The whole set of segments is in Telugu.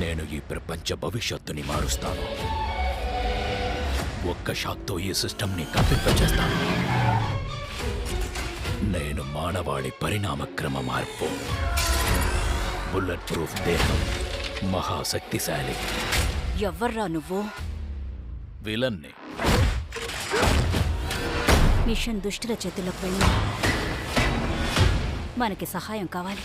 నేను ఈ ప్రపంచ భవిష్యత్తుని మారుస్తాను. ఒక్క షాక్తో ఈ సిస్టమ్ని కప్పింపచేస్తాను. నేను మానవాళి పరిణామక్రమ మార్పు. బుల్లెట్ ప్రూఫ్ దేహం, మహాశక్తిశాలి. ఎవర్రా నువ్వు? విలన్ని. మిషన్ దుష్టుల చేతుల్లోకి వెళ్ళి మనకి సహాయం కావాలి.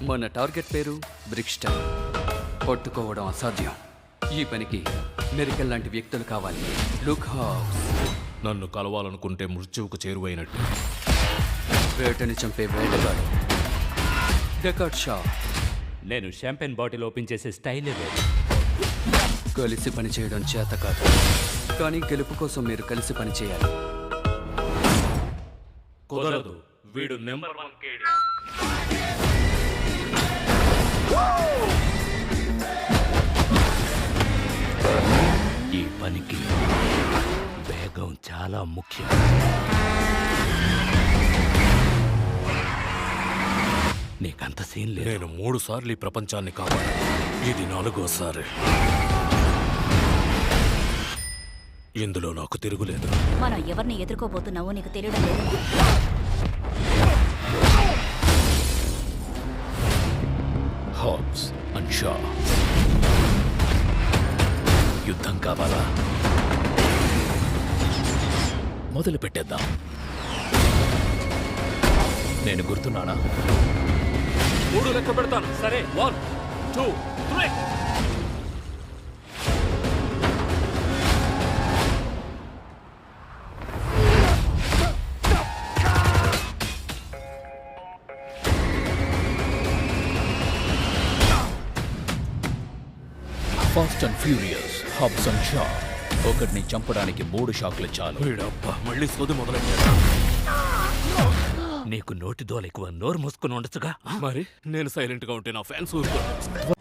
మన టార్గెట్ పేరు బ్రిక్స్టన్. పట్టుకోవడం అసాధ్యం. ఈ పనికి మెరికల్ లాంటి వ్యక్తులు కావాలి. Look Hobbs. నన్ను కలవాలనుకుంటే మృత్యువుకు చేరువైనట్టు. వేటని చంపే వేటగాడు డెకార్డ్ షా. నేను షాంపెన్ బాటిల్ ఓపెన్ చేసే స్టైలే వేరు. కలిసి పని చేయడం చేత కాదు, కానీ గెలుపు కోసం మీరు కలిసి పని చేయాలి. కుదరదు. వీడు నెంబర్ 1 కేడి. ఈ పనికి వేగం చాలా ముఖ్యం. నీకంత సీన్ లేదు. నేను 3 సార్లు ఈ ప్రపంచాన్ని కాపాడాను. ఇది 4వసారి. ఇందులో నాకు తిరుగులేదు. మనం ఎవరిని ఎదుర్కోబోతున్నావో నీకు తెలియడం లేదు. Hobbs and Shah. యుద్ధం కావాలా? మొదలు పెట్టేద్దాం. నేను గుర్తున్నానా? 3 లెక్క పెడతాను. సరే, 1 2 3. Fast and furious Hobbs and Shah. ఒకటిని చంపడానికి 3 షాక్లు చాలు. వీడబ్బా మళ్ళీ సోది మొదలెట్టాడు. నీకు నోటి దోల ఎక్కువ. నోరు మూసుకుని ఉండొచ్చుగా. మరి నేను సైలెంట్ గా ఉంటే నా ఫ్యాన్స్ ఊరుకోరు.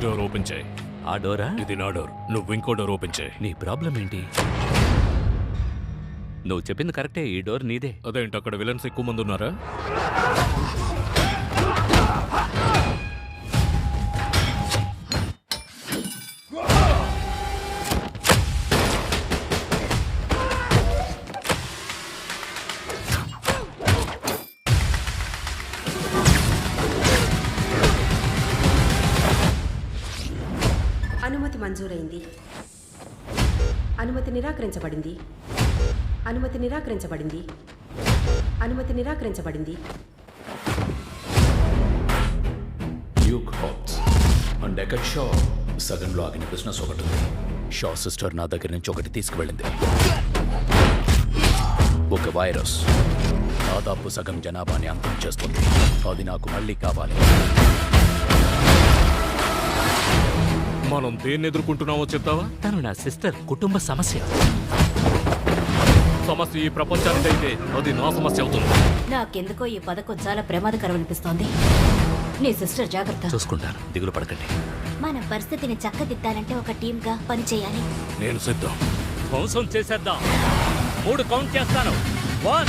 డోర్ ఓపెన్ చేయి. ఆ డోరా? ఇది నా డోర్. నువ్వు ఇంకో డోర్ ఓపెన్ చేయి. నీ ప్రాబ్లం ఏంటి? నువ్వు చెప్పింది కరెక్టే. ఈ డోర్ నీదే. అదేంటి, అక్కడ విలన్స్ ఎక్కువ మంది ఉన్నారా? అనుమతి మంజూరైంది. అనుమతి నిరాకరించబడింది. అనుమతి నిరాకరించబడింది. అనుమతి నిరాకరించబడింది. Duke Hobbs and Deckard Shaw. సగంలో ఆగిన బిజినెస్ ఒకటి ఉంది. షా సిస్టర్ నా దగ్గర నుంచి ఒకటి తీసుకువెళ్ళింది. ఒక వైరస్ దాదాపు సగం జనాభాని అంతం చేస్తుంది. అది నాకు మళ్ళీ కావాలి. మనం దేన్ని ఎదుర్కొంటున్నామో చెప్తావా? తను నా సిస్టర్. కుటుంబ సమస్య. సమస్య ఈ ప్రపంచానికైతే అది నా సమస్య అవుతుంది. నాకెందుకో ఈ పథకం చాలా ప్రమాదకరం అనిపిస్తోంది. నీ సిస్టర్ జాగ్రత్త. చూసుకుంటాను, దిగులు పడకండి. మన పరిస్థితిని చక్కదిద్దాలంటే ఒక టీమ్గా పనిచేయాలి. నేను సిద్ధం. ధ్వంసం చేసేద్దాం. 3 కౌంట్ చేస్తాను. 1.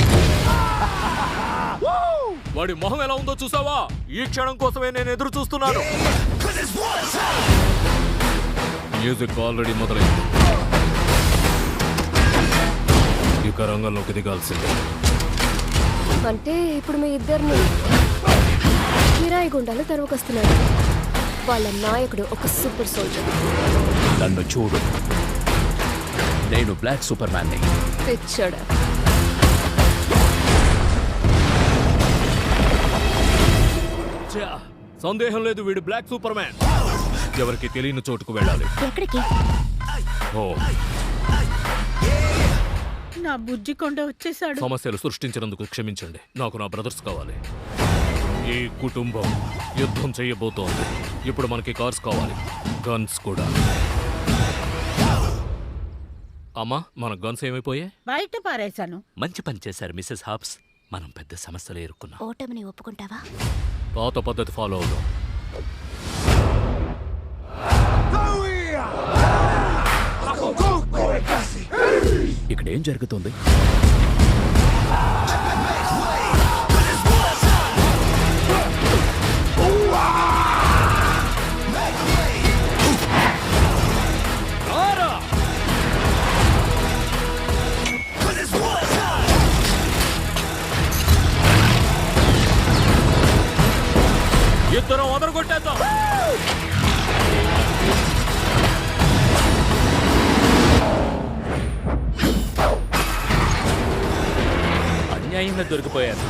వాడి మొహం ఎలా ఉందో చూసావా? ఈ క్షణం కోసమే నేను ఎదురు చూస్తున్నాను. మ్యూజిక్ ఆల్రెడీ మొదలైంది. ఇక రంగంలోకి దిగాల్సిందే. అంటే ఇప్పుడు మీ ఇద్దరిని కిరాయి గుండాలు తరువుకొస్తున్నాడు. వాళ్ళ నాయకుడు ఒక సూపర్ సోల్జర్. నన్ను చూడు, నేను బ్లాక్ సూపర్ మ్యాన్ని. తెచ్చాడు. సందేహం లేదు, వీడు బ్లాక్ సూపర్ మ్యాన్. ఎవరికి తెలియని చోటుకు వెళ్ళాలి. ఎక్కడికి? ఓ, నా బుజ్జి కొండ వచ్చేసాడు. సమస్యలు సృష్టించినందుకు క్షమించండి. నాకు నా బ్రదర్స్ కావాలి. ఈ కుటుంబం యుద్ధం చేయబోతోంది. ఇప్పుడు మనకి కార్స్ కావాలి, గన్స్ కూడా. అమ్మా, మన గన్స్ ఏమైపోయాయి? బయట పారేశాను. మంచి పని చేశారు మిసెస్ హాబ్స్. మనం పెద్ద సమస్యలు ఎదుర్కొన్నాం. ఓటమిని ఒప్పుకుంటావా? పాత పద్ధతి ఫాలో అవుదాం. ఇక్కడ ఏం జరుగుతుంది? చేతిలోనే దొరికిపోయారు.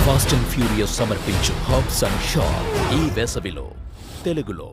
ఫాస్ట్ అండ్ ఫ్యూరియస్ సమర్పించు హాబ్స్ అండ్ షా ఈ వేసవిలో తెలుగులో.